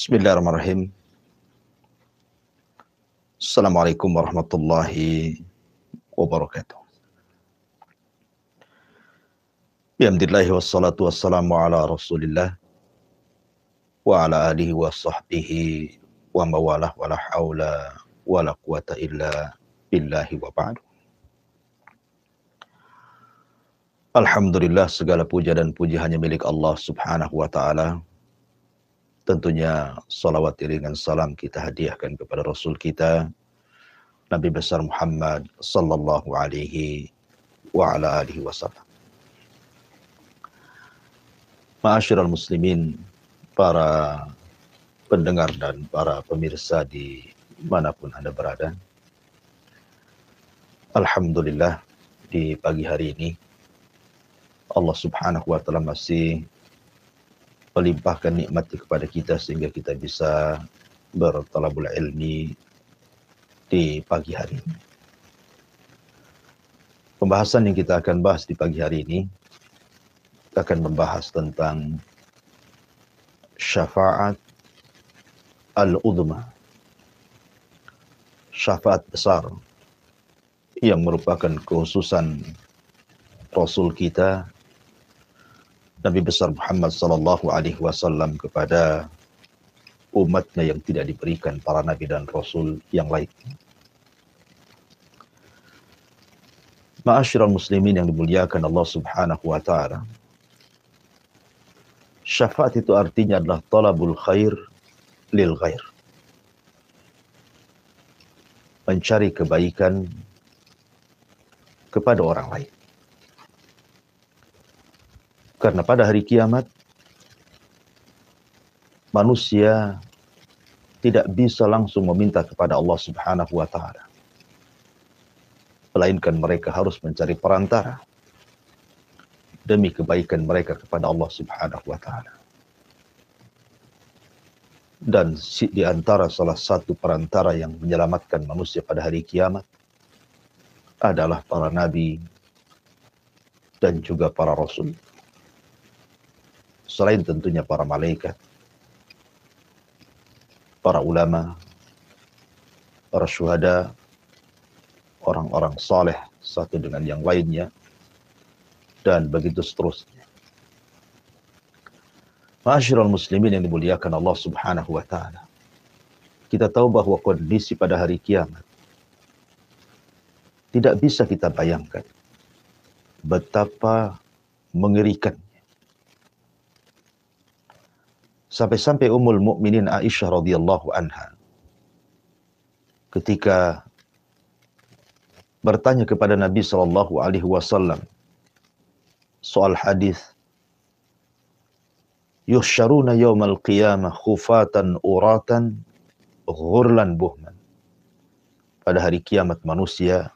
Bismillahirrahmanirrahim. Assalamualaikum warahmatullahi wabarakatuh. Bihamdillahi wassalatu wassalamu ala rasulillah wa ala alihi wa sahbihi wa mawalah wa la hawla wa la quwata illa billahi wa ba'du. Alhamdulillah, segala puja dan puji hanya milik Allah subhanahu wa ta'ala. Tentunya salawat iringan salam kita hadiahkan kepada Rasul kita, Nabi besar Muhammad sallallahu alaihi wa ala alihi wasallam. Ma'asyiral muslimin, para pendengar dan para pemirsa di manapun Anda berada. Alhamdulillah, di pagi hari ini Allah subhanahu wa ta'ala masih melimpahkan nikmatnya kepada kita sehingga kita bisa bertalabul ilmi di pagi hari ini. Pembahasan yang kita akan bahas di pagi hari ini akan membahas tentang syafaat al-udhma, syafaat besar yang merupakan kekhususan Rasul kita Nabi besar Muhammad sallallahu alaihi wasallam kepada umatnya yang tidak diberikan para nabi dan rasul yang lain. Ma'asyiral muslimin yang dimuliakan Allah subhanahu wa ta'ala. Syafaat itu artinya adalah talabul khair lil ghair. Mencari kebaikan kepada orang lain. Karena pada hari kiamat, manusia tidak bisa langsung meminta kepada Allah subhanahu wa ta'ala. Melainkan mereka harus mencari perantara demi kebaikan mereka kepada Allah subhanahu wa ta'ala. Dan di antara salah satu perantara yang menyelamatkan manusia pada hari kiamat adalah para nabi dan juga para rasul. Selain tentunya para malaikat, para ulama, para syuhada, orang-orang saleh satu dengan yang lainnya, dan begitu seterusnya. Ma'asyiral muslimin yang dimuliakan Allah subhanahu wa ta'ala. Kita tahu bahwa kondisi pada hari kiamat tidak bisa kita bayangkan betapa mengerikan. Sampai-sampai Ummul Mukminin Aisyah radhiyallahu anha ketika bertanya kepada Nabi sallallahu alaihi wasallam soal hadis yuhsyaruna yaumal qiyamah khufatan uratan ghurlan buhman. Pada hari kiamat manusia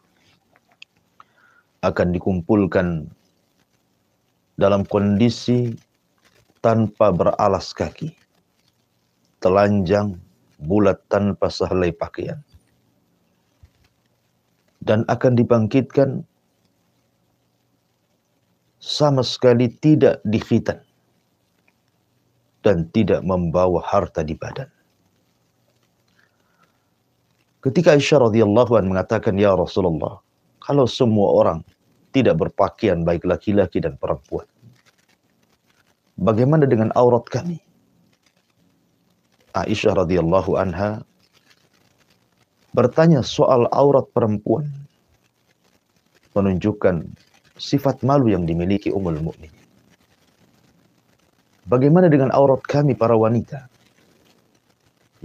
akan dikumpulkan dalam kondisi tanpa beralas kaki, telanjang, bulat tanpa sehelai pakaian. Dan akan dibangkitkan sama sekali tidak dikhitan dan tidak membawa harta di badan. Ketika Aisyah radhiyallahu anha mengatakan, "Ya Rasulullah, kalau semua orang tidak berpakaian baik laki-laki dan perempuan, bagaimana dengan aurat kami?" Aisyah radhiyallahu anha bertanya soal aurat perempuan, menunjukkan sifat malu yang dimiliki Ummul Mukminin. Bagaimana dengan aurat kami para wanita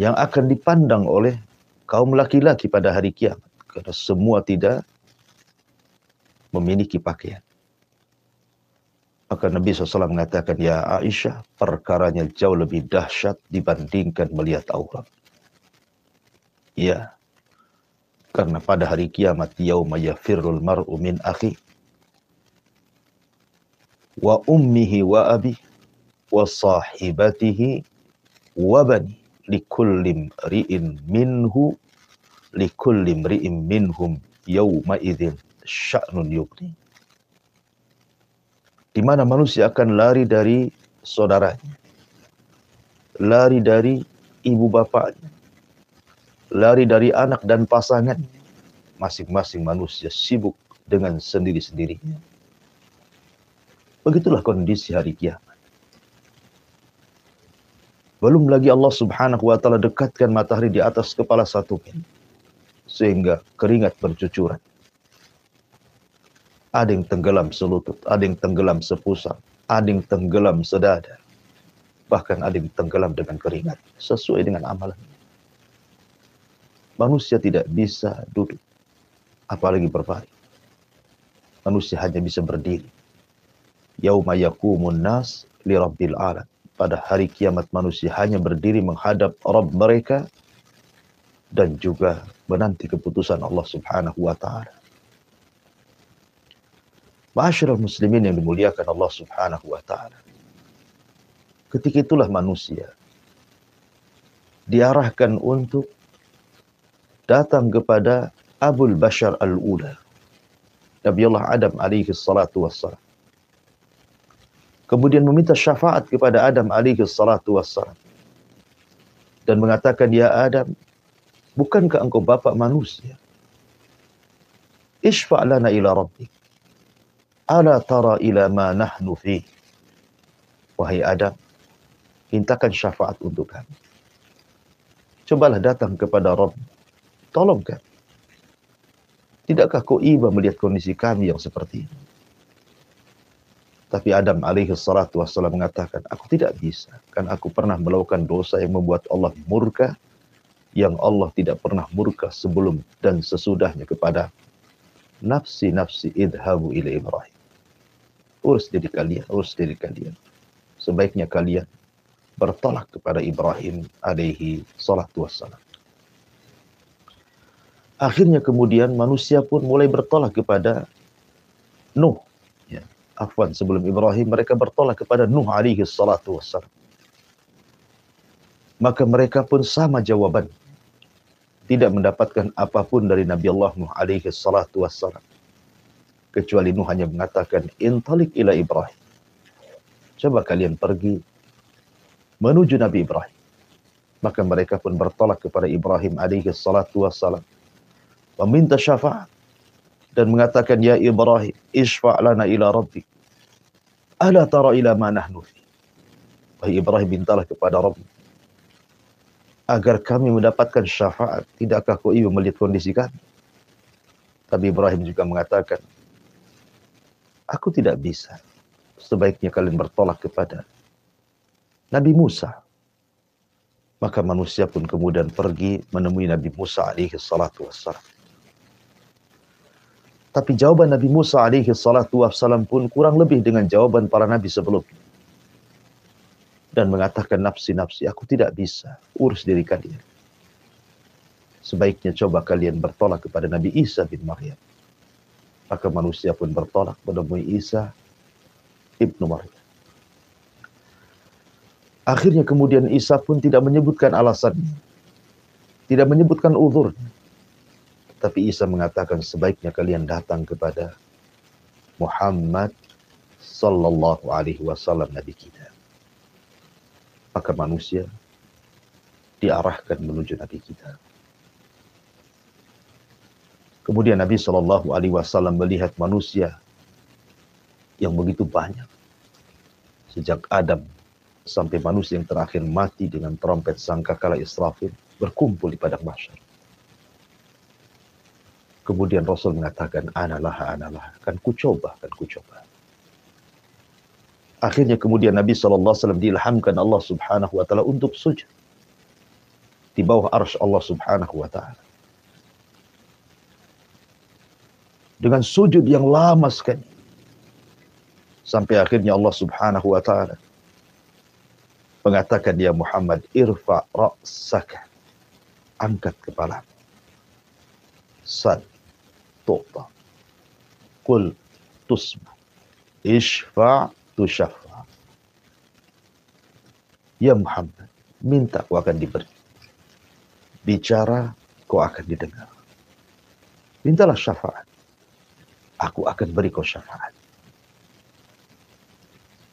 yang akan dipandang oleh kaum laki-laki pada hari kiamat, karena semua tidak memiliki pakaian. Maka Nabi SAW mengatakan, "Ya Aisyah, perkaranya jauh lebih dahsyat dibandingkan melihat aurat." Ya, karena pada hari kiamat, yauma yafirrul mar'u min akhi wa ummihi wa abi wa sahibatihi wa bani likulli imri'in minhum yauma idzin sya'nun yughni. Di mana manusia akan lari dari saudaranya, lari dari ibu bapaknya, lari dari anak dan pasangan. Masing-masing manusia sibuk dengan sendiri-sendirinya. Begitulah kondisi hari kiamat. Belum lagi Allah Subhanahu wa ta'ala dekatkan matahari di atas kepala satu sehingga keringat bercucuran. Ada yang tenggelam selutut, ada yang tenggelam sepusar, ada yang tenggelam sedada. Bahkan ada yang tenggelam dengan keringat sesuai dengan amalan. Manusia tidak bisa duduk, apalagi berbaring. Manusia hanya bisa berdiri. Yauma yaqumun nas li rabbil alam. Pada hari kiamat manusia hanya berdiri menghadap Rabb mereka dan juga menanti keputusan Allah Subhanahu wa ta'ala. Ma'asyiral muslimin yang dimuliakan Allah Subhanahu wa ta'ala. Ketika itulah manusia diarahkan untuk datang kepada Abul Bashar al-Ula, Nabiullah Adam alaihi salatu wassalam. Kemudian meminta syafaat kepada Adam alaihi salatu wassalam. Dan mengatakan, ya Adam, bukankah engkau bapak manusia? Ishfa' lana ila rabbik. Ala tara ila ma nahnu fi. Wahai Adam, mintakan syafaat untuk kami. Cobalah datang kepada Rabb. Tolong kami. Tidakkah kau iba melihat kondisi kami yang seperti ini? Tapi Adam alaihi salatu wassalam mengatakan, aku tidak bisa. Kan aku pernah melakukan dosa yang membuat Allah murka, yang Allah tidak pernah murka sebelum dan sesudahnya kepada nafsi idhabu ila Ibrahim. Urus diri kalian, urus diri kalian. Sebaiknya kalian bertolak kepada Ibrahim alaihi salatu wassalam. Akhirnya kemudian manusia pun mulai bertolak kepada Nuh. Ya, afwan, sebelum Ibrahim mereka bertolak kepada Nuh alaihi salatu wassalam. Maka mereka pun sama jawaban. Tidak mendapatkan apapun dari Nabi Allah Nuh alaihi salatu wassalam. Kecuali Nuh hanya mengatakan, intalik ila Ibrahim. Coba kalian pergi menuju Nabi Ibrahim. Maka mereka pun bertolak kepada Ibrahim alaihi salatu wassalam. Meminta syafaat. Dan mengatakan, ya Ibrahim, ishfa' lana ila rabbik. Ala tara ila ma nahnu fi. Wahai Ibrahim, mintalah kepada Rabb agar kami mendapatkan syafaat. Tidakkah kau ibu melihat kondisi kami? Tapi Ibrahim juga mengatakan, aku tidak bisa. Sebaiknya kalian bertolak kepada Nabi Musa. Maka manusia pun kemudian pergi menemui Nabi Musa alaihi salatu wassalam. Tapi jawaban Nabi Musa alaihi salatu wassalam pun kurang lebih dengan jawaban para nabi sebelumnya. Dan mengatakan, nafsi, aku tidak bisa. Urus diri kalian. Sebaiknya coba kalian bertolak kepada Nabi Isa bin Maryam. Maka manusia pun bertolak menemui Isa ibnu Maryam. Akhirnya kemudian Isa pun tidak menyebutkan alasannya. Tidak menyebutkan uzurnya. Tapi Isa mengatakan, sebaiknya kalian datang kepada Muhammad sallallahu alaihi wasallam, Nabi kita. Maka manusia diarahkan menuju Nabi kita. Kemudian Nabi sallallahu alaihi wasallam melihat manusia yang begitu banyak. Sejak Adam sampai manusia yang terakhir mati dengan trompet sangkakala Israfil berkumpul di padang mahsyar. Kemudian Rasul mengatakan, analah. Kan ku coba. Akhirnya kemudian Nabi SAW diilhamkan Allah Subhanahu wa ta'ala untuk sujud di bawah arsy Allah Subhanahu wa ta'ala. Dengan sujud yang lama sekali. Sampai akhirnya Allah Subhanahu wa ta'ala mengatakan, ya Muhammad, irfa' ra'saka. Angkat kepala. Sal tu'ta. Qul tusbu. Ishfa' tushaffa. Ya Muhammad, minta kau akan diberi. Bicara kau akan didengar. Mintalah syafaat. Aku akan beri kau syafaat.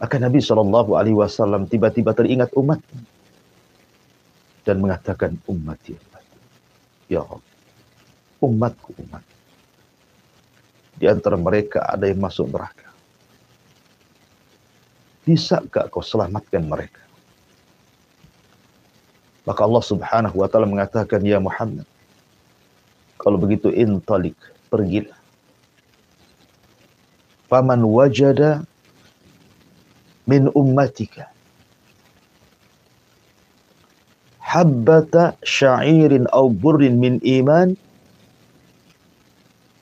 Maka Nabi SAW tiba-tiba teringat umatnya. dan mengatakan ummati, ummati. Ya Allah, umatku, umat. Di antara mereka ada yang masuk neraka. Bisakah kau selamatkan mereka? Maka Allah Subhanahu wa taala mengatakan, ya Muhammad, kalau begitu intalik, pergilah. Faman wajada min ummatika habbata sya'irin aw burrin min iman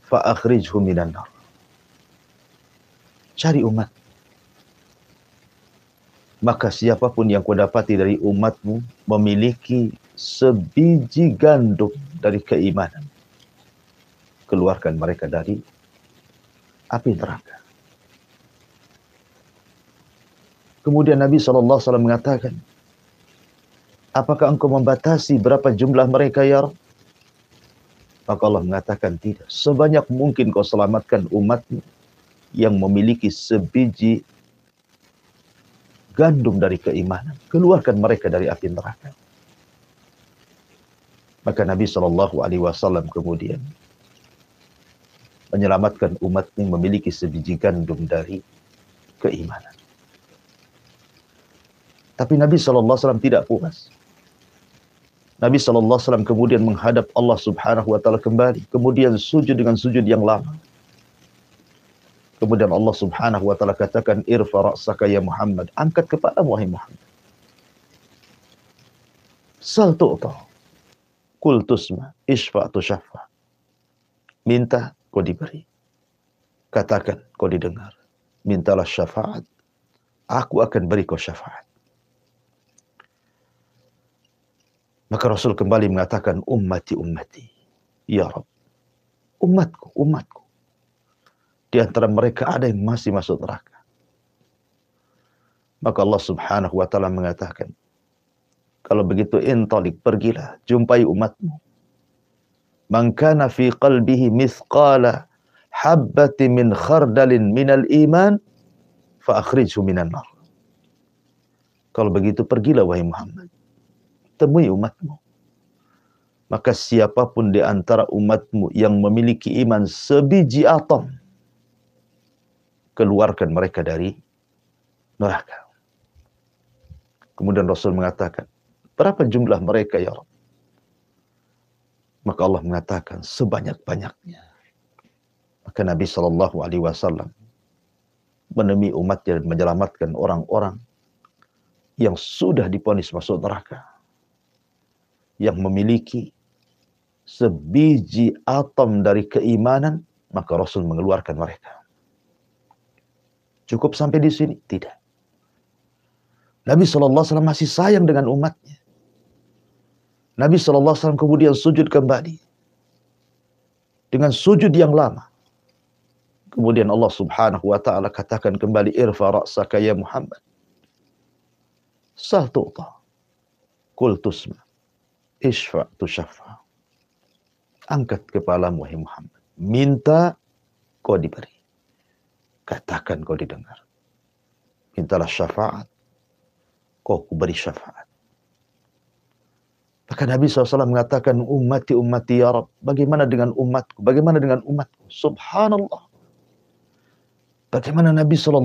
fa akhrijhu minan nar. Cari umat. Maka siapapun yang kau dapati dari umatmu memiliki sebiji gandum dari keimanan, keluarkan mereka dari api neraka. Kemudian Nabi SAW mengatakan, apakah engkau membatasi berapa jumlah mereka ya Rabb? Maka Allah mengatakan tidak. Sebanyak mungkin kau selamatkan umatmu yang memiliki sebiji gandum dari keimanan, keluarkan mereka dari api neraka. Maka Nabi SAW kemudian menyelamatkan umatnya memiliki sebiji gandum dari keimanan. Tapi Nabi SAW tidak puas. Nabi SAW kemudian menghadap Allah Subhanahu wa taala kembali, kemudian sujud dengan sujud yang lama. Kemudian Allah Subhanahu wa taala katakan, irfa ra'saka ya Muhammad, angkat kepalamu wahai Muhammad. Sal tu'ta, kul tusma, isfa' tusyaffa. Minta, kau diberi. Katakan, kau didengar. Mintalah syafaat, aku akan beri kau syafaat. Maka Rasul kembali mengatakan, ummati, ummati. Ya Rabb, umatku, umatku. Di antara mereka ada yang masih masuk neraka. Maka Allah Subhanahu wa taala mengatakan, kalau begitu intalik, pergilah, jumpai umatmu. Man kana fi qalbihi mithqala habbati min khardalin minal iman fa akhrijhu minan nar. Kalau begitu pergilah wahai Muhammad, temui umatmu. Maka siapapun di antara umatmu yang memiliki iman sebiji atom, keluarkan mereka dari neraka. Kemudian Rasul mengatakan, berapa jumlah mereka ya Rabb? Maka Allah mengatakan, sebanyak-banyaknya. Maka Nabi SAW menemui umatnya dan menyelamatkan orang-orang yang sudah divonis masuk neraka, yang memiliki sebiji atom dari keimanan, maka Rasul mengeluarkan mereka. Cukup sampai di sini? Tidak. Nabi SAW masih sayang dengan umatnya. Nabi SAW kemudian sujud kembali. Dengan sujud yang lama. Kemudian Allah Subhanahu wa ta'ala katakan kembali, irfa ra'saka ya Muhammad. Sal tu'ta. Kul tusma. Ishfa' tusyaffa. Angkat kepalamu wahai Muhammad. Minta, kau diberi. Katakan, kau didengar. Mintalah syafaat, kau beri syafaat. Maka Nabi SAW mengatakan, ummati, ummati ya Rabb. Bagaimana dengan umatku? Bagaimana dengan umatku? Subhanallah. Bagaimana Nabi SAW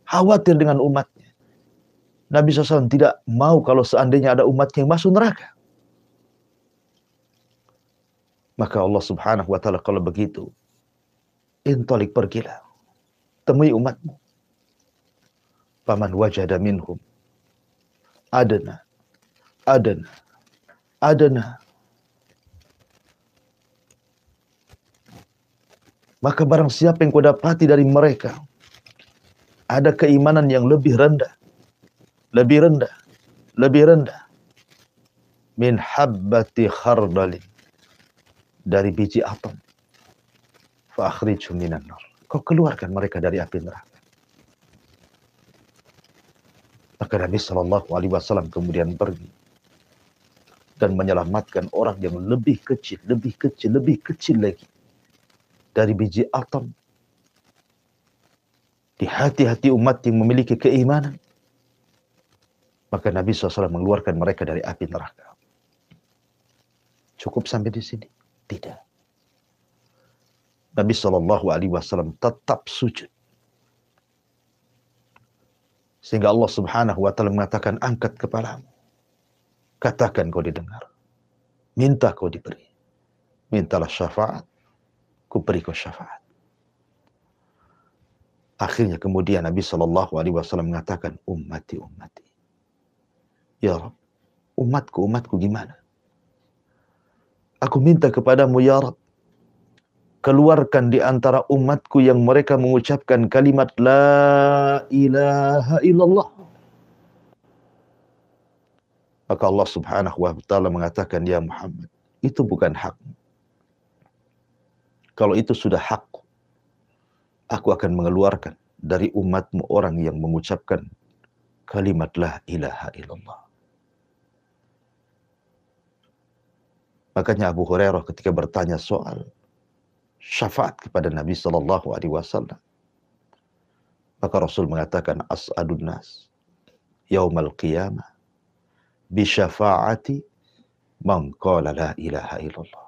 khawatir dengan umatnya. Nabi SAW tidak mau kalau seandainya ada umatnya yang masuk neraka. Maka Allah Subhanahu wa ta'ala kalau begitu, intalik, pergilah, temui umatmu. Faman wajada minhum adna, adna, adna. Maka barang siapa yang kau dapati dari mereka ada keimanan yang lebih rendah, lebih rendah, lebih rendah, min habbati khardalin, dari biji atom, fa akhrijhum minan nar. Kau keluarkan mereka dari api neraka. Maka Nabi SAW kemudian pergi dan menyelamatkan orang yang lebih kecil, lebih kecil, lebih kecil lagi dari biji atom di hati-hati umat yang memiliki keimanan. maka Nabi SAW mengeluarkan mereka dari api neraka. Cukup sampai di sini? Tidak. Nabi SAW tetap sujud. Sehingga Allah Subhanahu wa Ta'ala mengatakan, angkat kepalamu. Katakan kau didengar. Minta kau diberi. Mintalah syafaat, ku beri kau syafaat. Akhirnya kemudian Nabi SAW mengatakan, ummati, ummati. Ya Rabb, umatku, umatku gimana? Aku minta kepadamu ya Rabb, keluarkan di antara umatku yang mereka mengucapkan kalimat La ilaha illallah. Maka Allah Subhanahu wa Ta'ala mengatakan, ya Muhammad, itu bukan hakmu. Kalau itu sudah hakku, aku akan mengeluarkan dari umatmu orang yang mengucapkan kalimat La ilaha illallah. Makanya Abu Hurairah ketika bertanya soal syafaat kepada Nabi SAW, maka Rasul mengatakan, as'adun nas yaumal qiyamah bi syafaati man qala la ilaha illallah.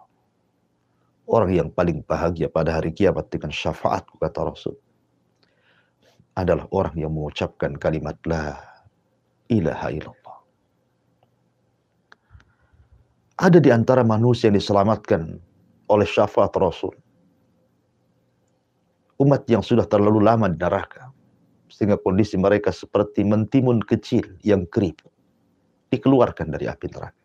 Orang yang paling bahagia pada hari kiamat dengan syafaatku, kata Rasul, adalah orang yang mengucapkan kalimat la ilaha illallah. Ada di antara manusia yang diselamatkan oleh syafaat Rasul, umat yang sudah terlalu lama di neraka, sehingga kondisi mereka seperti mentimun kecil yang keriput, dikeluarkan dari api neraka.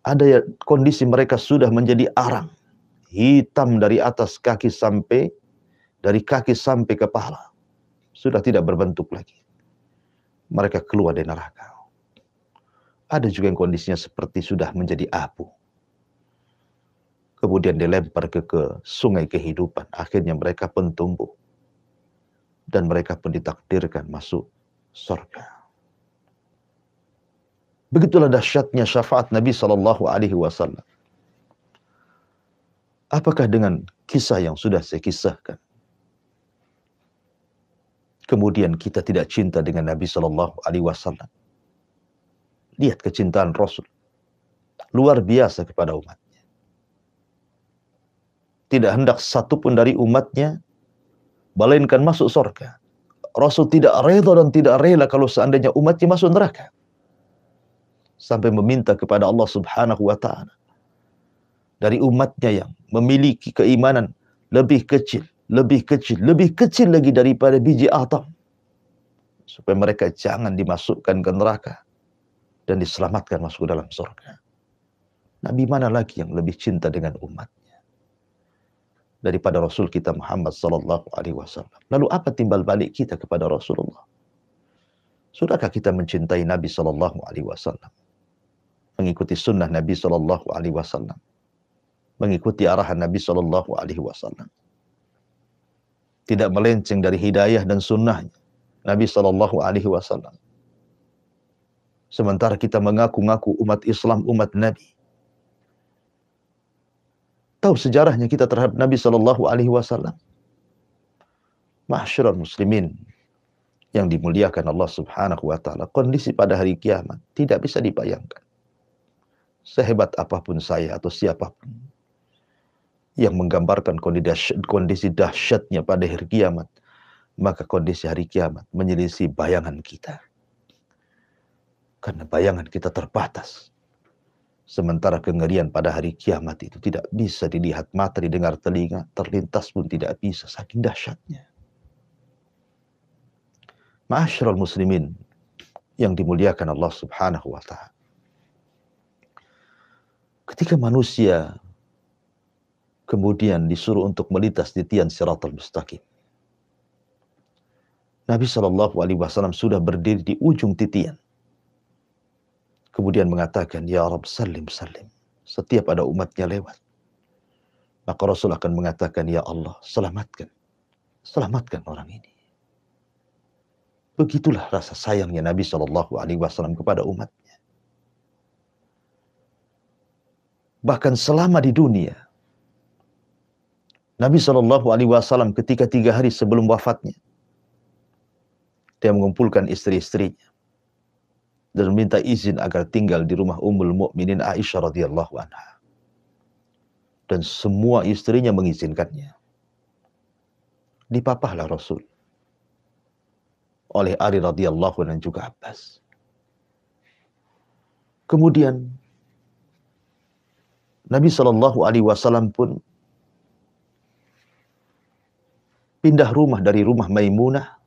Ada kondisi mereka sudah menjadi arang, hitam dari atas kaki sampai, dari kaki sampai kepala, sudah tidak berbentuk lagi. Mereka keluar dari neraka. Ada juga yang kondisinya seperti sudah menjadi abu, kemudian dilempar ke sungai kehidupan. Akhirnya mereka pun tumbuh, dan mereka pun ditakdirkan masuk surga. Begitulah dahsyatnya syafaat Nabi SAW. Apakah dengan kisah yang sudah saya kisahkan, kemudian kita tidak cinta dengan Nabi SAW? Lihat kecintaan Rasul, luar biasa kepada umatnya. Tidak hendak satupun dari umatnya melainkan masuk surga. Rasul tidak rela dan tidak rela kalau seandainya umatnya masuk neraka. Sampai meminta kepada Allah Subhanahu wa Ta'ala, dari umatnya yang memiliki keimanan lebih kecil, lebih kecil, lebih kecil lagi daripada biji atom, supaya mereka jangan dimasukkan ke neraka dan diselamatkan masuk ke dalam surga. Nabi mana lagi yang lebih cinta dengan umatnya daripada Rasul kita Muhammad SAW? Lalu apa timbal balik kita kepada Rasulullah? Sudahkah kita mencintai Nabi SAW? Mengikuti sunnah Nabi SAW? Mengikuti arahan Nabi SAW? Tidak melenceng dari hidayah dan sunnahnya Nabi SAW. Sementara kita mengaku-ngaku umat Islam, umat Nabi. Tahu sejarahnya kita terhadap Nabi SAW? Ma'asyiral muslimin yang dimuliakan Allah Subhanahu wa Ta'ala, kondisi pada hari kiamat tidak bisa dibayangkan. Sehebat apapun saya atau siapapun yang menggambarkan kondisi dahsyatnya pada hari kiamat, maka kondisi hari kiamat menyelisih bayangan kita. Karena bayangan kita terbatas. Sementara kengerian pada hari kiamat itu tidak bisa dilihat mata, didengar telinga, terlintas pun tidak bisa, saking dahsyatnya. Ma'asyiral muslimin yang dimuliakan Allah Subhanahu wa Ta'ala. Ketika manusia kemudian disuruh untuk melintas di tian Siratal Mustaqim, Nabi SAW sudah berdiri di ujung titian. Kemudian mengatakan, ya Rabb salim salim. Setiap ada umatnya lewat, maka Rasul akan mengatakan, ya Allah selamatkan, selamatkan orang ini. Begitulah rasa sayangnya Nabi SAW kepada umatnya. Bahkan selama di dunia, Nabi SAW ketika 3 hari sebelum wafatnya, Dia mengumpulkan istri-istrinya dan minta izin agar tinggal di rumah Ummul Mukminin Aisyah radhiyallahu anha. Dan semua istrinya mengizinkannya. Dipapahlah Rasul oleh Ali radhiyallahu anhu dan juga Abbas. Kemudian Nabi Shallallahu Alaihi Wasallam pun pindah rumah dari rumah Maimunah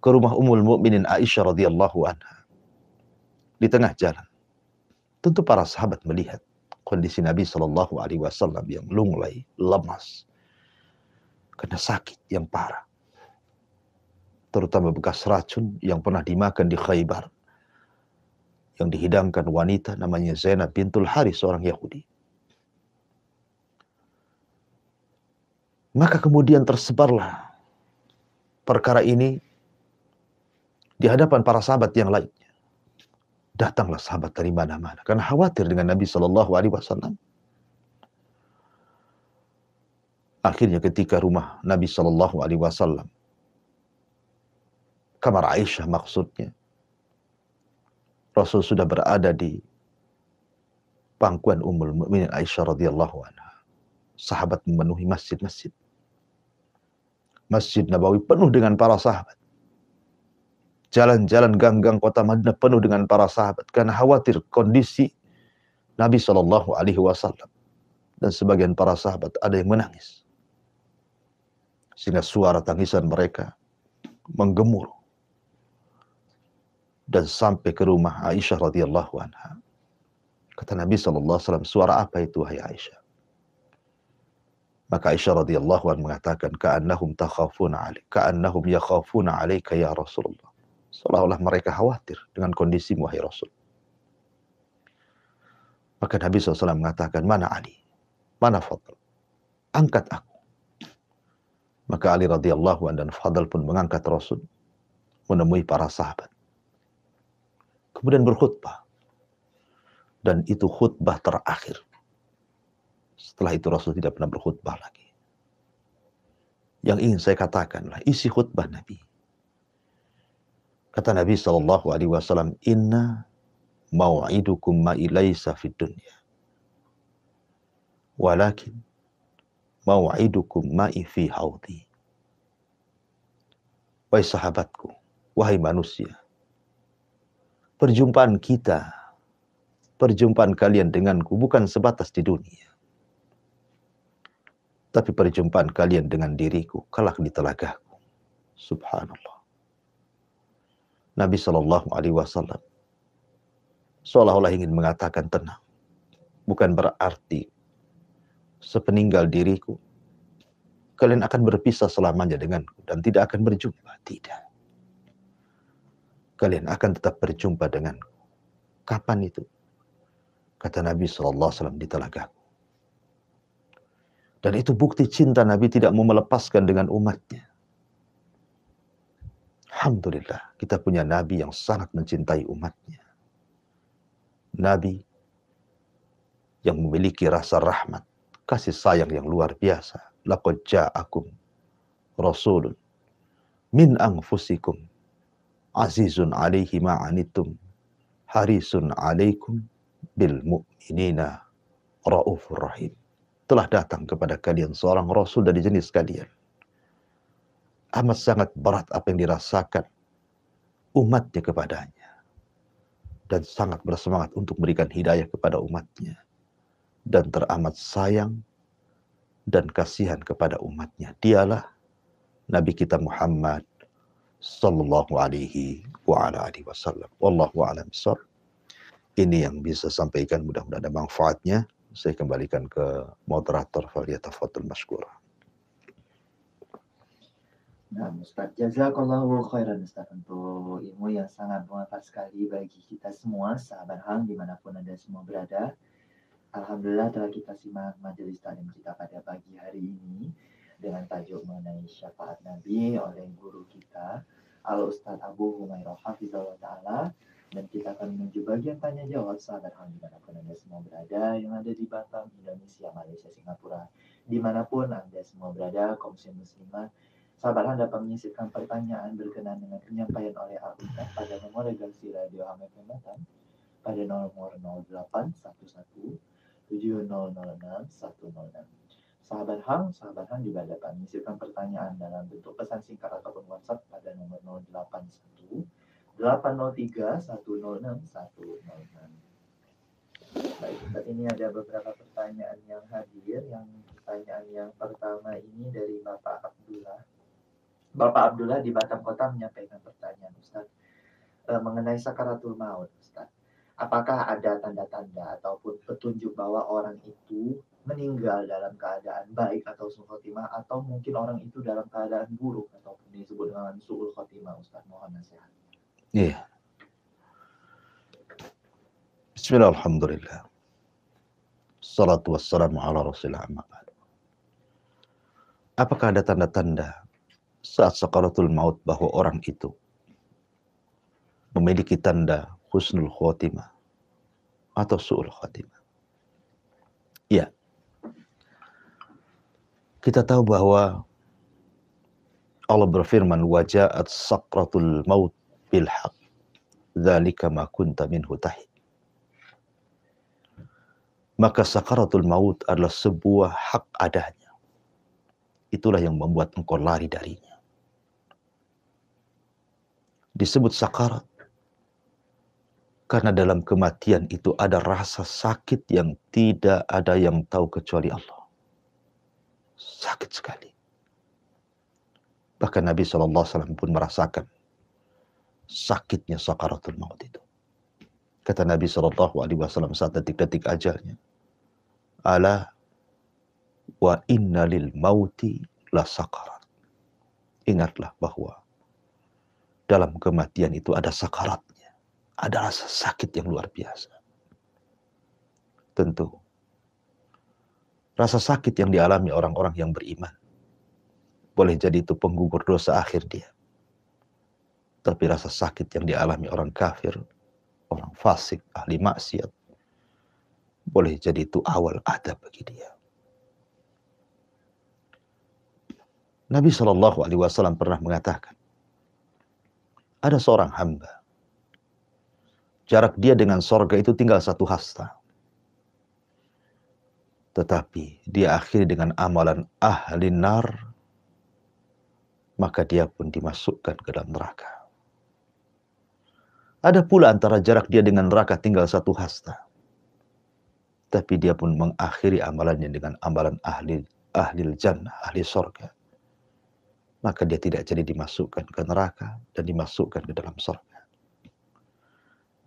ke rumah Ummul Mukminin Aisyah radhiyallahu anha. Di tengah jalan, tentu para sahabat melihat kondisi Nabi Shallallahu Alaihi Wasallam yang lunglai, lemas, karena sakit yang parah, terutama bekas racun yang pernah dimakan di Khaybar, yang dihidangkan wanita namanya Zainab bintul Harith, seorang Yahudi. Maka kemudian tersebarlah perkara ini di hadapan para sahabat yang lainnya. Datanglah sahabat dari mana-mana karena khawatir dengan Nabi Shallallahu Alaihi Wasallam. Akhirnya ketika rumah Nabi Shallallahu Alaihi Wasallam, kamar Aisyah maksudnya, Rasul sudah berada di pangkuan Ummul Mukminin Aisyah radhiyallahu anha. Sahabat memenuhi masjid-masjid. Masjid Nabawi penuh dengan para sahabat. Jalan-jalan gang-gang kota Madinah penuh dengan para sahabat karena khawatir kondisi Nabi Shallallahu Alaihi Wasallam. Dan sebagian para sahabat ada yang menangis, sehingga suara tangisan mereka menggemuruh dan sampai ke rumah Aisyah radhiyallahu anha. Kata Nabi Shallallahu Alaihi Wasallam, suara apa itu, hai Aisyah? Maka Aisyah radhiyallahu anha mengatakan, ka'annahum takhafuna alaik, ka'annahum yakhafuna alaika ya Rasulullah. Seolah-olah mereka khawatir dengan kondisimu, wahai Rasul. Maka Nabi SAW mengatakan, mana Ali? Mana Fadl? Angkat aku. Maka Ali radhiyallahu anhu dan Fadl pun mengangkat Rasul, menemui para sahabat. Kemudian berkhutbah. Dan itu khutbah terakhir. Setelah itu Rasul tidak pernah berkhutbah lagi. Yang ingin saya katakanlah isi khutbah Nabi. Kata Nabi SAW, inna mau'idukum ma'i laysa fid dunya, walakin mau'idukum ma'i fi haudhi. Wahai sahabatku, wahai manusia, perjumpaan kita, perjumpaan kalian denganku bukan sebatas di dunia. Tapi perjumpaan kalian dengan diriku kelak di telagaku. Subhanallah. Nabi SAW seolah-olah ingin mengatakan tenang. Bukan berarti sepeninggal diriku kalian akan berpisah selamanya denganku dan tidak akan berjumpa. Tidak. Kalian akan tetap berjumpa denganku. Kapan itu? Kata Nabi SAW, di telagaku. Dan itu bukti cinta Nabi tidak mau melepaskan dengan umatnya. Alhamdulillah, kita punya Nabi yang sangat mencintai umatnya. Nabi yang memiliki rasa rahmat, kasih sayang yang luar biasa. Laqad ja'akum rasulun min anfusikum azizun alaihi ma'anittum harisun alaikum bil mu'minina raufur rahim. Telah datang kepada kalian seorang Rasul dari jenis kalian. Amat sangat berat apa yang dirasakan umatnya kepadanya. Dan sangat bersemangat untuk memberikan hidayah kepada umatnya. Dan teramat sayang dan kasihan kepada umatnya. Dialah Nabi kita Muhammad sallallahu alaihi wa ala alihi wasallam. Wallahu a'lam bishawab. Ini yang bisa sampaikan, mudah-mudahan ada manfaatnya. Saya kembalikan ke moderator, falyatafaddal mashkura. Nah, Ustaz, jazakallahu khairan Ustaz untuk ilmu yang sangat bermanfaat sekali bagi kita semua, sahabat Hang dimanapun Anda semua berada. Alhamdulillah telah kita simak majelis taklim kita pada pagi hari ini dengan tajuk mengenai syafaat Nabi oleh guru kita, Al-Ustaz Abu Humairah Hafizahullah Ta'ala. Dan kita akan menuju bagian tanya jawab sahabat Hang dimanapun Anda semua berada, yang ada di Batam, Indonesia, Malaysia, Singapura, dimanapun Anda semua berada, kaum muslimat Sahabat Han dapat menyisipkan pertanyaan berkenaan dengan penyampaian oleh Al Ustaz pada nomor redaksi Radio Ham FM Batam pada nomor 0811 7006 106. Sahabat Hang juga dapat menyisipkan pertanyaan dalam bentuk pesan singkat ataupun WhatsApp pada nomor 081 803 106 106. Baik, Ustaz, ini ada beberapa pertanyaan yang hadir. Yang pertanyaan yang pertama ini dari Bapak Abdullah. Bapak Abdullah di Batam Kota menyampaikan pertanyaan, Ustaz, mengenai sakaratul maut, Ustaz. Apakah ada tanda-tanda ataupun petunjuk bahwa orang itu meninggal dalam keadaan baik atau su'ul khotimah, atau mungkin orang itu dalam keadaan buruk ataupun disebut dengan su'ul khotimah, Ustaz? Mohon nasihat. Iya. Bismillah, alhamdulillah. Salatu wassalamu ala rasulillah amma ba'du. Apakah ada tanda-tanda saat sakaratul maut bahwa orang itu memiliki tanda husnul khotimah atau su'ul khotimah? Ya. Kita tahu bahwa Allah berfirman, waja'at sakratul maut bil haq, dzalika ma kunta minhu tahid. Maka sakaratul maut adalah sebuah hak adanya. Itulah yang membuat engkau lari darinya. Disebut sakarat karena dalam kematian itu ada rasa sakit yang tidak ada yang tahu kecuali Allah. Sakit sekali. Bahkan Nabi SAW pun merasakan sakitnya sakaratul maut itu. Kata Nabi SAW saat detik-detik ajalnya, ala wa inna lil mauti la sakarat. Ingatlah bahwa dalam kematian itu ada sakaratnya. Ada rasa sakit yang luar biasa. Tentu, rasa sakit yang dialami orang-orang yang beriman boleh jadi itu penggugur dosa akhir dia. Tapi rasa sakit yang dialami orang kafir, orang fasik, ahli maksiat, boleh jadi itu awal adab bagi dia. Nabi SAW pernah mengatakan, ada seorang hamba, jarak dia dengan sorga itu tinggal 1 hasta. Tetapi dia akhiri dengan amalan ahli nar, maka dia pun dimasukkan ke dalam neraka. Ada pula antara jarak dia dengan neraka tinggal 1 hasta. Tapi dia pun mengakhiri amalannya dengan amalan ahli jannah, ahli sorga. Maka dia tidak jadi dimasukkan ke neraka dan dimasukkan ke dalam sorga.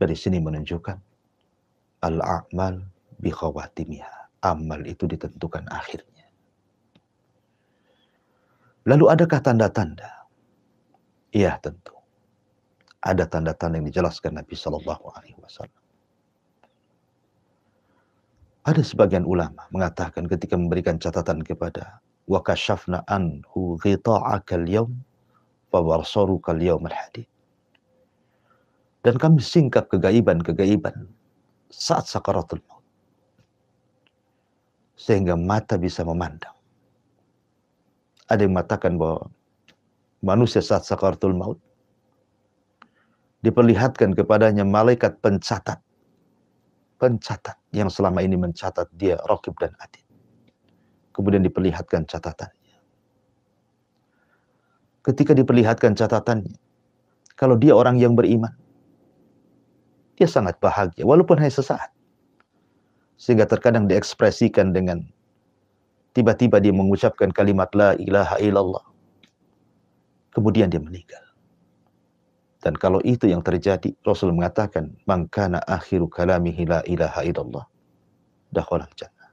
Dari sini menunjukkan al-a'mal bi khawatimiha. Amal itu ditentukan akhirnya. Lalu adakah tanda-tanda? Iya, tentu. Ada tanda-tanda yang dijelaskan Nabi SAW. Ada sebagian ulama mengatakan ketika memberikan catatan kepada wa kashafna anhu ghita'akal yawm fa barsarukal yawmal hadid. Dan kami singkap kegaiban-kegaiban saat sakaratul maut. Sehingga mata bisa memandang. Ada yang mengatakan bahwa manusia saat sakaratul maut diperlihatkan kepadanya malaikat pencatat yang selama ini mencatat dia raqib dan atid. Kemudian diperlihatkan catatannya. Ketika diperlihatkan catatannya, kalau dia orang yang beriman, dia sangat bahagia walaupun hanya sesaat. Sehingga terkadang diekspresikan dengan tiba-tiba dia mengucapkan kalimat la ilaha illallah. Kemudian dia meninggal. Dan kalau itu yang terjadi, Rasul mengatakan, man kana akhiru kalamihi la ilaha illallah, dakhalal jannah.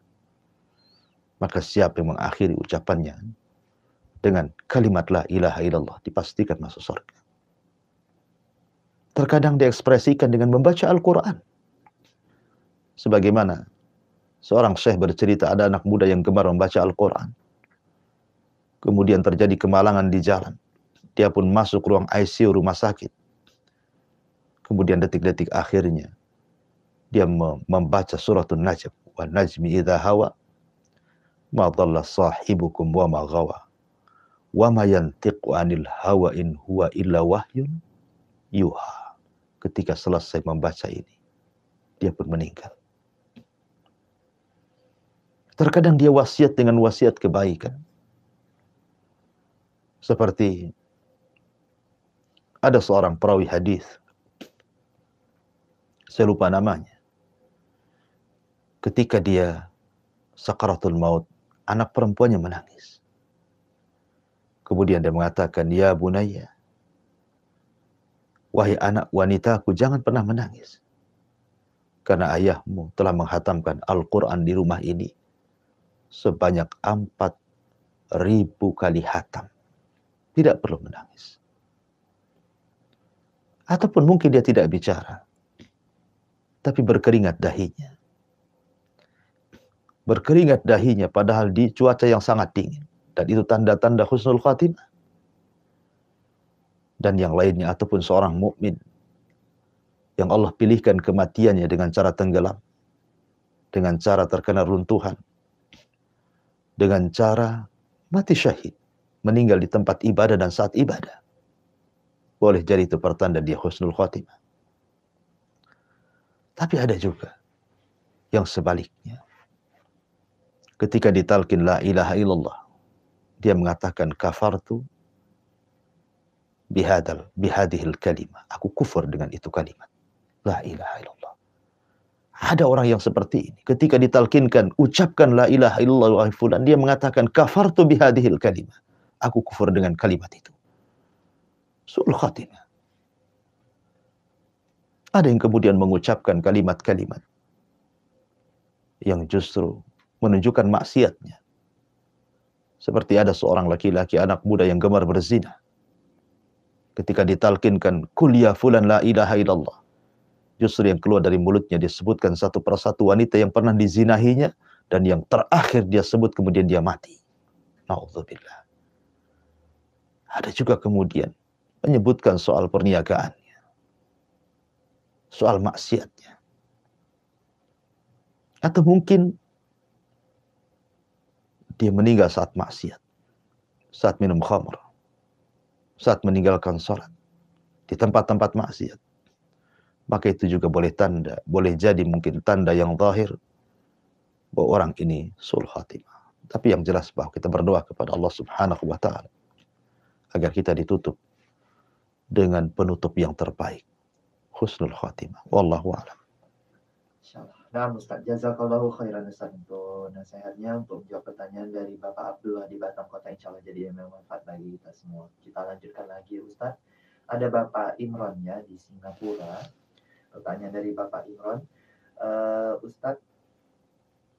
Maka siapa yang mengakhiri ucapannya dengan kalimat la ilaha illallah, dipastikan masuk surga. Terkadang diekspresikan dengan membaca Al-Quran. Sebagaimana seorang syekh bercerita, ada anak muda yang gemar membaca Al-Quran. Kemudian terjadi kemalangan di jalan. Dia pun masuk ruang ICU rumah sakit. Kemudian detik-detik akhirnya, dia membaca suratul Najm. Wa najmi idha hawa, ma dhalla sahibukum wa ma ghawa. Wa ma yantiqu 'anil hawa in huwa illa wahyun yuha. Ketika selesai membaca ini, dia pun meninggal. Terkadang dia wasiat dengan wasiat kebaikan. Seperti ada seorang perawi hadis, saya lupa namanya. Ketika dia sakaratul maut, anak perempuannya menangis. Kemudian dia mengatakan, "Ya bunayya, wahai anak wanitaku, jangan pernah menangis. Karena ayahmu telah menghatamkan Al-Quran di rumah ini sebanyak 4.000 kali hatam. Tidak perlu menangis." Ataupun mungkin dia tidak bicara, tapi berkeringat dahinya. Berkeringat dahinya padahal di cuaca yang sangat dingin. Dan itu tanda-tanda husnul khatimah. Dan yang lainnya, ataupun seorang mukmin yang Allah pilihkan kematiannya dengan cara tenggelam, dengan cara terkena runtuhan, dengan cara mati syahid, meninggal di tempat ibadah dan saat ibadah. Boleh jadi itu pertanda dia husnul khatimah. Tapi ada juga yang sebaliknya. Ketika ditalkin la ilaha illallah, dia mengatakan kafartu bihadihil kalimah. Aku kufur dengan itu kalimat. La ilaha illallah. Ada orang yang seperti ini. Ketika ditalkinkan, ucapkan la ilaha illallah wa fulan, dia mengatakan kafartu bihadihil kalimah. Aku kufur dengan kalimat itu. Su'ul khatimah. Ada yang kemudian mengucapkan kalimat-kalimat yang justru menunjukkan maksiatnya. Seperti ada seorang laki-laki anak muda yang gemar berzina. Ketika ditalkinkan kul ya fulan la ilaha illallah, justru yang keluar dari mulutnya disebutkan satu persatu wanita yang pernah dizinahinya, dan yang terakhir dia sebut kemudian dia mati. Na'udzubillah. Ada juga kemudian menyebutkan soal perniagaannya, soal maksiatnya. Atau mungkin dia meninggal saat maksiat, saat minum khamr, saat meninggalkan sholat, di tempat-tempat maksiat. Maka itu juga boleh jadi mungkin tanda yang zahir bahwa orang ini su'ul khatimah. Tapi yang jelas bahwa kita berdoa kepada Allah Subhanahu wa ta'ala agar kita ditutup dengan penutup yang terbaik, husnul khatimah. Wallahu a'lam. Insyaallah. Nah, Ustaz, jazakallahu khairan Ustaz untuk nasihatnya, untuk menjawab pertanyaan dari Bapak Abdullah di Batam Kota. Insyaallah jadi yang bermanfaat bagi kita semua. Kita lanjutkan lagi Ustaz. Ada Bapak Imron ya di Singapura. Pertanyaan dari Bapak Imron, Ustaz,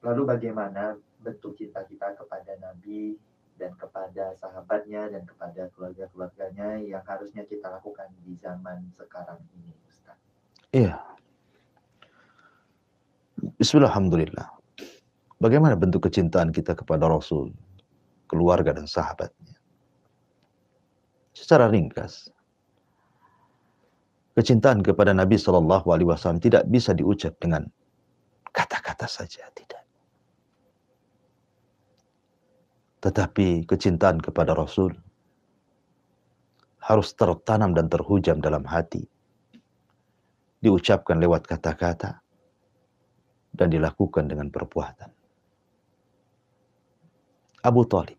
lalu bagaimana bentuk cinta kita kepada Nabi dan kepada sahabatnya dan kepada keluarga-keluarganya yang harusnya kita lakukan di zaman sekarang ini, Ustaz? Iya. Bismillahirrahmanirrahim. Bagaimana bentuk kecintaan kita kepada Rasul, keluarga dan sahabatnya? Secara ringkas, kecintaan kepada Nabi SAW tidak bisa diucap dengan kata-kata saja, tidak. Tetapi kecintaan kepada Rasul harus tertanam dan terhujam dalam hati, diucapkan lewat kata-kata, dan dilakukan dengan perbuatan. Abu Thalib,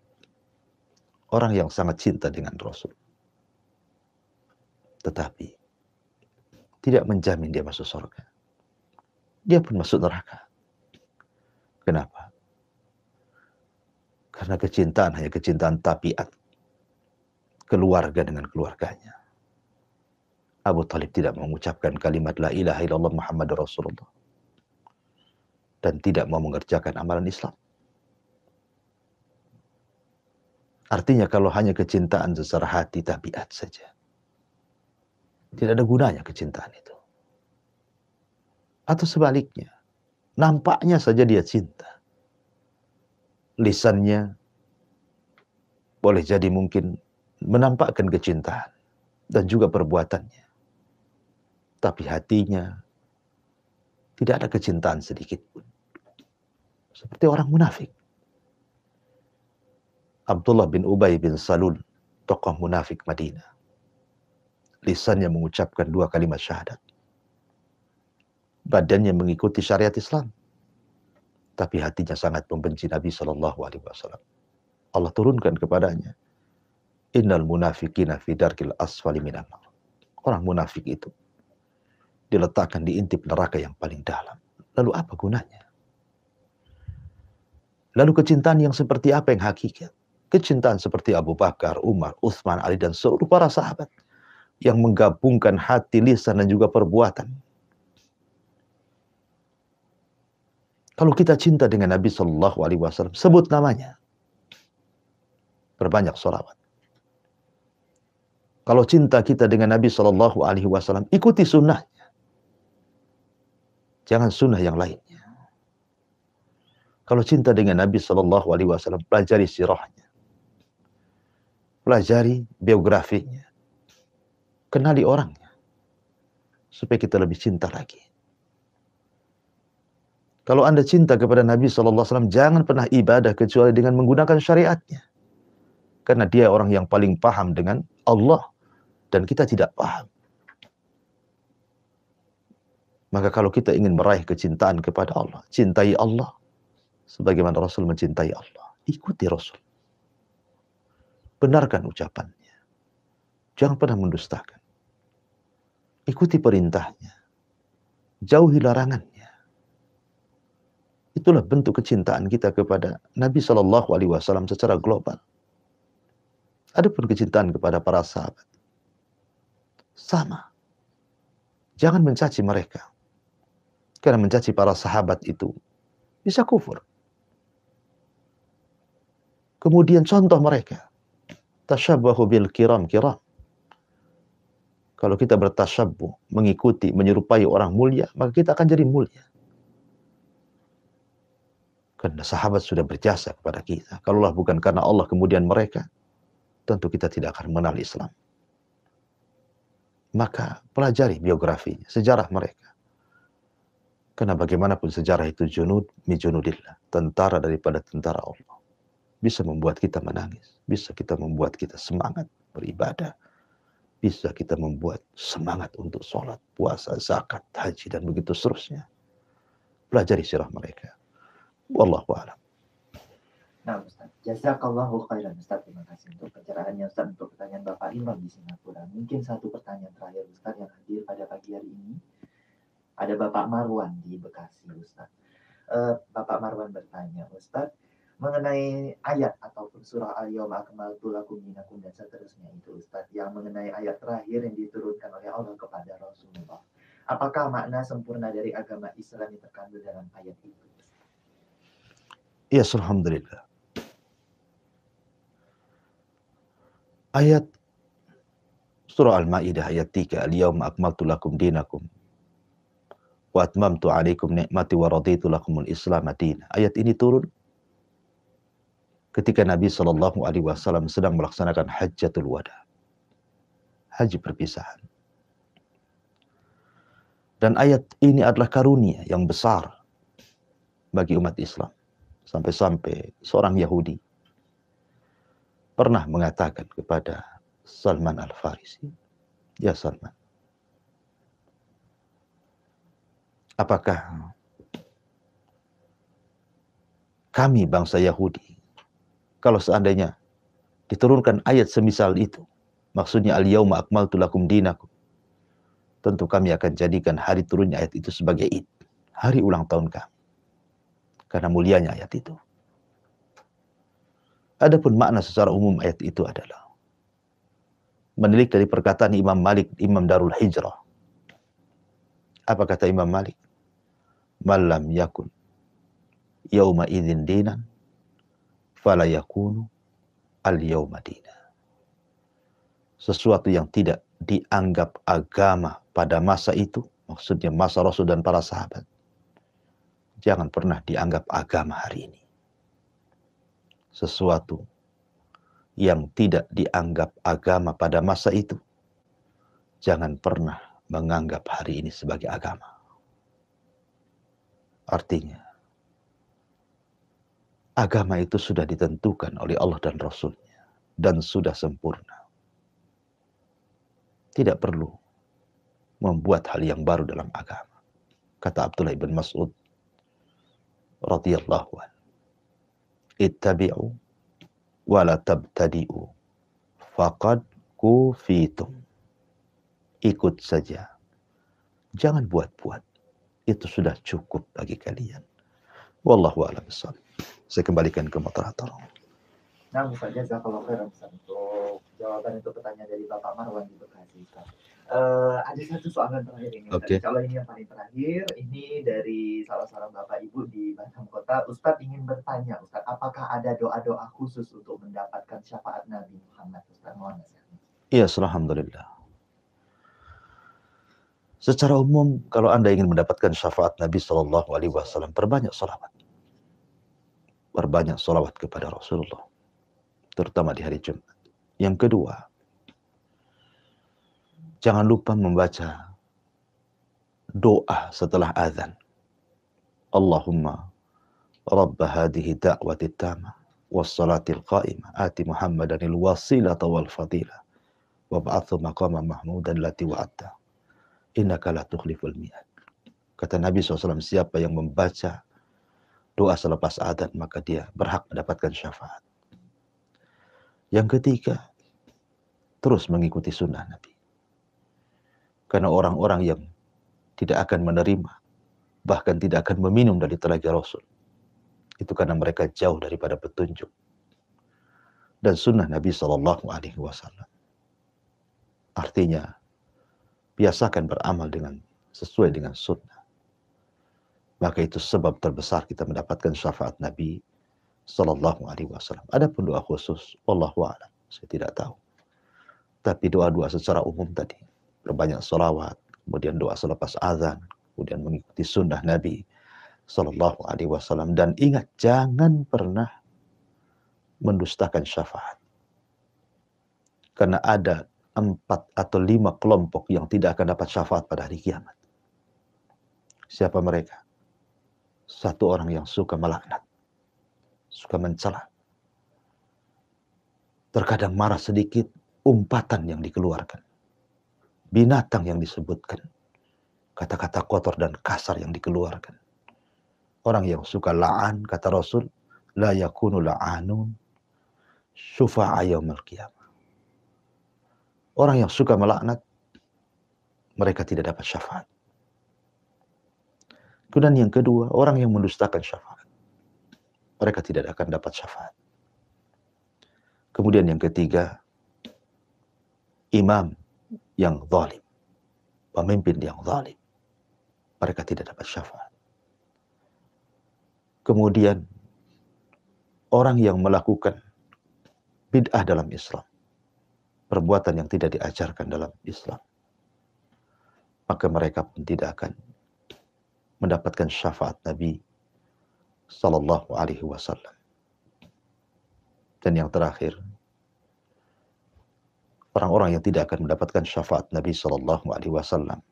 orang yang sangat cinta dengan Rasul, tetapi tidak menjamin dia masuk surga. Dia pun masuk neraka. Kenapa? Karena kecintaan hanya kecintaan tabiat, keluarga dengan keluarganya. Abu Thalib tidak mengucapkan kalimat la ilaha illallah Muhammadur Rasulullah, dan tidak mau mengerjakan amalan Islam. Artinya kalau hanya kecintaan secara hati tabiat saja, tidak ada gunanya kecintaan itu. Atau sebaliknya, nampaknya saja dia cinta. Lisannya boleh jadi mungkin menampakkan kecintaan dan juga perbuatannya. Tapi hatinya tidak ada kecintaan sedikit pun. Seperti orang munafik. Abdullah bin Ubay bin Salul tokoh munafik Madinah. Lisannya mengucapkan 2 kalimat syahadat. Badannya mengikuti syariat Islam. Tapi hatinya sangat membenci Nabi SAW. Allah turunkan kepadanya, Innal munafiqina fi darkil asfali minan nar. Orang munafik itu diletakkan di intip neraka yang paling dalam. Lalu apa gunanya? Lalu kecintaan yang seperti apa yang hakikat? Kecintaan seperti Abu Bakar, Umar, Utsman, Ali, dan seluruh para sahabat yang menggabungkan hati, lisan, dan juga perbuatan. Kalau kita cinta dengan Nabi SAW, sebut namanya. Berbanyak sholawat. Kalau cinta kita dengan Nabi SAW, ikuti sunnahnya. Jangan sunnah yang lainnya. Kalau cinta dengan Nabi SAW, pelajari sirahnya. Pelajari biografinya. Kenali orangnya. Supaya kita lebih cinta lagi. Kalau Anda cinta kepada Nabi SAW, jangan pernah ibadah kecuali dengan menggunakan syariatnya. Karena dia orang yang paling paham dengan Allah. Dan kita tidak paham. Maka kalau kita ingin meraih kecintaan kepada Allah, cintai Allah. Sebagaimana Rasul mencintai Allah. Ikuti Rasul. Benarkan ucapannya. Jangan pernah mendustakan. Ikuti perintahnya. Jauhi larangannya. Itulah bentuk kecintaan kita kepada Nabi SAW secara global. Adapun kecintaan kepada para sahabat, sama. Jangan mencaci mereka. Karena mencaci para sahabat itu bisa kufur. Kemudian contoh mereka. Tashabbahu bil kiram. Kalau kita bertashabbuh, mengikuti, menyerupai orang mulia, maka kita akan jadi mulia. Karena sahabat sudah berjasa kepada kita. Kalaulah bukan karena Allah kemudian mereka, tentu kita tidak akan mengenal Islam. Maka pelajari biografinya, sejarah mereka. Karena bagaimanapun sejarah itu junud mi junudillah, tentara daripada tentara Allah. Bisa membuat kita menangis, bisa kita membuat kita semangat beribadah, bisa kita membuat semangat untuk sholat, puasa, zakat, haji, dan begitu seterusnya. Pelajari sirah mereka. Wallahu a'lam. Nah, Ustaz, jazakallahu khairan Ustaz. Terima kasih untuk pencerahannya Ustaz, untuk pertanyaan Bapak Imam di Singapura. Mungkin satu pertanyaan terakhir Ustaz yang hadir pada pagi hari ini. Ada Bapak Marwan di Bekasi Ustaz. Bapak Marwan bertanya, Ustaz, mengenai ayat ataupun surah Al-Yawma akmaltu lakum dinakum dan seterusnya itu Ustaz, yang mengenai ayat terakhir yang diturunkan oleh Allah kepada Rasulullah. Apakah makna sempurna dari agama Islam yang terkandung dalam ayat itu? Ya, alhamdulillah. Ayat surah Al-Maidah ayat 3, Al-Yawma akmaltu lakum dinakum wa atmamtu alaikum ni'mati wa raditu lakumul Islam madina. Ayat ini turun ketika Nabi SAW sedang melaksanakan Hajjatul Wada. Haji perpisahan. Dan ayat ini adalah karunia yang besar bagi umat Islam. Sampai-sampai seorang Yahudi pernah mengatakan kepada Salman Al-Farisi, ya Salman, apakah kami bangsa Yahudi, kalau seandainya diturunkan ayat semisal itu, maksudnya al-yawma akmaltu lakum dinakum, tentu kami akan jadikan hari turunnya ayat itu sebagai Id, hari ulang tahun kami. Karena mulianya ayat itu. Adapun makna secara umum ayat itu adalah menilik dari perkataan Imam Malik, Imam Darul Hijrah. Apa kata Imam Malik? Malam yakun yauma idzin dinan fala yakunu al yauma dina. Sesuatu yang tidak dianggap agama pada masa itu, maksudnya masa Rasul dan para sahabat, jangan pernah dianggap agama hari ini. Sesuatu yang tidak dianggap agama pada masa itu, jangan pernah menganggap hari ini sebagai agama. Artinya, agama itu sudah ditentukan oleh Allah dan Rasul-Nya. dan sudah sempurna. Tidak perlu membuat hal yang baru dalam agama. Kata Abdullah bin Mas'ud radhiyallahu anhu, ittabi'u wa la tabtadi'u faqad kufitum. Ikut saja, jangan buat-buat, itu sudah cukup bagi kalian. Wallahu a'lam bishawab. Saya kembalikan ke moderator. Nah, Ustaz, jazakallahu khairan Ustaz untuk jawaban untuk pertanyaan dari Bapak Marwan di Bekasi, Ustaz. Ada satu soalan terakhir ini, Ustaz. Kalau ini yang paling terakhir, ini dari salah seorang Bapak Ibu di Batam Kota. Ustaz ingin bertanya, Ustaz, apakah ada doa-doa khusus untuk mendapatkan syafaat Nabi Muhammad, Ustaz? Mohon nasihatnya. Iya, alhamdulillah. Secara umum, kalau Anda ingin mendapatkan syafaat Nabi Shallallahu Alaihi Wasallam, perbanyak salawat. Perbanyak salawat kepada Rasulullah, terutama di hari Jumat. Yang kedua, jangan lupa membaca doa setelah azan. Allahumma Rabb hadhihi da'wati tamah wassalatil qa'imah ati Muhammadanil wasilata wal fadilah wab'athu maqaman mahmudan lati wa'atta innaka la tukhliful mi'ad. Kata Nabi SAW, siapa yang membaca doa selepas adzan maka dia berhak mendapatkan syafaat. Yang ketiga, terus mengikuti sunnah Nabi. Karena orang-orang yang tidak akan menerima, bahkan tidak akan meminum dari telaga Rasul, itu karena mereka jauh daripada petunjuk dan sunnah Nabi Sallallahu Alaihi Wasallam. Artinya, biasakan beramal sesuai dengan sunnah. Maka itu sebab terbesar kita mendapatkan syafaat Nabi Sallallahu Alaihi Wasallam. Adapun doa khusus, wallahu a'lam, saya tidak tahu. Tapi doa-doa secara umum tadi, berbanyak salawat, kemudian doa selepas azan, kemudian mengikuti sunnah Nabi Sallallahu Alaihi Wasallam. Dan ingat, jangan pernah mendustakan syafaat. Karena ada 4 atau 5 kelompok yang tidak akan dapat syafaat pada hari kiamat. Siapa mereka? Satu orang yang suka melaknat, suka mencela. Terkadang marah sedikit, umpatan yang dikeluarkan, binatang yang disebutkan, kata-kata kotor dan kasar yang dikeluarkan. Orang yang suka la'an, kata Rasul, la yakunu la'anun syufa'a yaumil qiyamah. Orang yang suka melaknat, mereka tidak dapat syafaat. Kemudian yang kedua, orang yang mendustakan syafaat, mereka tidak akan dapat syafaat. Kemudian yang ketiga, imam yang zalim, pemimpin yang zalim, mereka tidak dapat syafaat. Kemudian orang yang melakukan bid'ah dalam Islam, perbuatan yang tidak diajarkan dalam Islam, maka mereka pun tidak akan mendapatkan syafaat Nabi Sallallahu Alaihi Wasallam. Dan yang terakhir, orang-orang yang tidak akan mendapatkan syafaat Nabi Sallallahu Alaihi Wasallam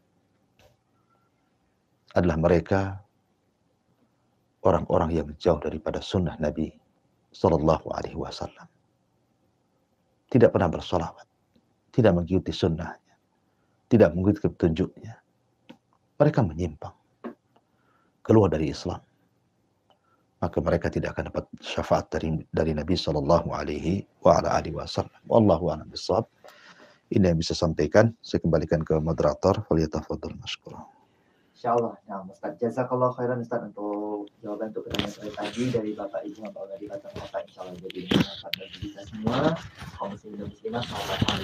adalah mereka orang-orang yang jauh daripada sunnah Nabi Sallallahu Alaihi Wasallam. Tidak pernah bersolawat, tidak mengikuti sunnahnya, tidak mengikuti petunjuknya. Mereka menyimpang, keluar dari Islam. Maka mereka tidak akan dapat syafaat dari Nabi Sallallahu Alaihi Wasallam. Wallahu a'lam bishawab. Ini yang bisa sampaikan. Saya kembalikan ke moderator. Falyatafadhal mashkura. Insyaallah. Nah, Ustaz, jazakallahu khairan Ustaz untuk jawaban untuk pertanyaan saya tadi dari Bapak Ibu Bapak dari Batam Kota. Insyaallah jadi bermanfaat bagi kita semua, kaum muslimin dan muslimat, sahabat Ham.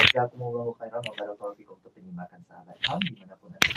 Jazakumullahu khairan wa barakallahu fikum untuk penyimpanan sahabat Ham.